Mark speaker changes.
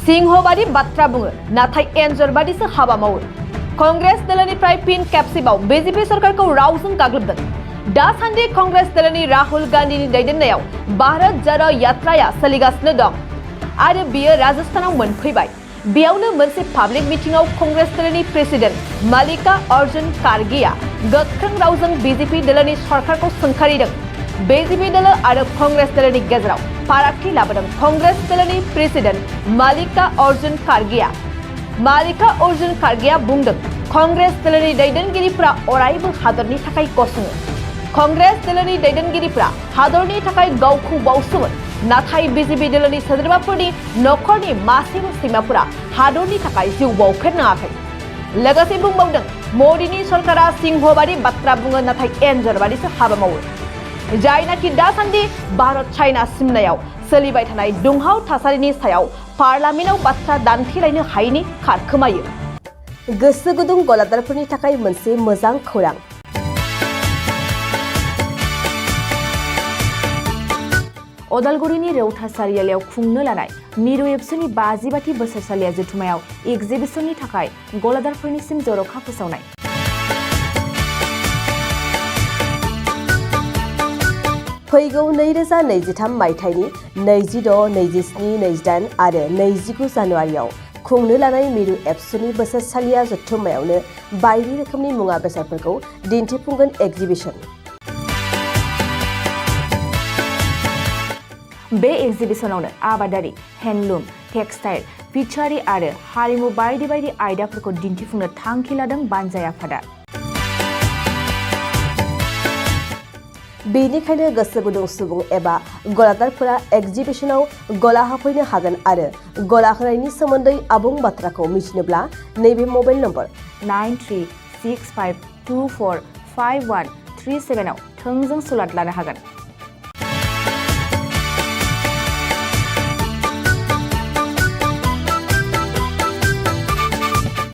Speaker 1: सिंहबादि बाथ्रा बुङो नाथाय एन्जरबादिसो हाबा मावो। कांग्रेस दलनिफ्राय फिन खेबसेबाव बीजेपी सरकारखौ रावजों गाग्लोबदों। दासान्दि कांग्रेस दलनि राहुल गान्धीनि दैदेननायाव भारत जोड़ो यात्राया सोलिगासिनो दं आरो बियो राजस्थानाव मोनफैबाय। बेयावनो मोनसे पाब्लिक मिटिंआव कांग्रेस दलनि प्रेसिडेन्ट मल्लिका अर्जुन खारगेया गोख्रों रावजों बीजेपी दलनि सरकारखौ सोंखारिदों। बीजेपी दल आरो कांग्रेस दलनि गेजेराव फारागथि लाबोदों कांग्रेस दलनि प्रेसिडेन्ट मल्लिका अर्जुन खारगेया बुंदों कांग्रेस दलनि दैदेनगिरिफोरा अरायबो हादरनि थाखाय गसङो। कांग्रेस दलनि दैदेनगिरिफोरा हादरनि थाखाय गावखौ बावसोमो नाथाय बीजेपी दलनि सोद्रोमाफोरनि नखरनि मासेबो सैमाफोरा हादरनि थाखाय जिउ बावफेरनाङाखै। लोगोसे बुंबावदों मोदीनि सरकारा सिंहबादि बाथ्रा बुङो नाथाय एन्जरबादिसो हाबा मावो। जायनाखि दासान्दि भारत चाइना सिमनायाव सोलिबाय थानाय दुंहाव थासारिनि सायाव पार्लामेन्टआव बाथ्रा दान्थेलायनो हायैनि खारखोमायो। गोसो गुदुं गलादारफोरनि थाखाय मोनसे मोजां खौरां।
Speaker 2: अदालगुरिनि रौता सारियालियाव खुंनो लानाय मिरु एबसुनि 50 बोसोरसालिया जथुमायाव एक्जिबिसननि थाखाय गलादारफोरनिसिम जर'खा फोसावनाय।
Speaker 3: फैगौ 2023 मायथाइनि 26, 27, 28 आरो 29 जानुवारियाव खुंनो लानाय मिरु एबसुनि बोसोरसालिया जथुम्मायावनो बायदि रोखोमनि मुवा बेसादफोरखौ दिन्थिफुंगोन एक्जिबिसन।
Speaker 2: बे एक्जिबिसनावनो आबादारि, हेन्डलुम, टेक्सटाइल, फिचारि आरो हारिमु बायदि बायदि आयदाफोरखौ दिन्थिफुंनो थांखि लादों बानजाय आफादा।
Speaker 3: बेनिखायनो गोसो गुदुं सुबुं एबा गलादारफोरा एक्जिबिसनाव गला हाफैनो हागोन आरो गला होनायनि सोमोन्दै आबुं बाथ्राखौ मिथिनोब्ला नैबे मबाइल नम्बर
Speaker 2: 9365245137 आव थोंजों सुलाद लानो हागोन।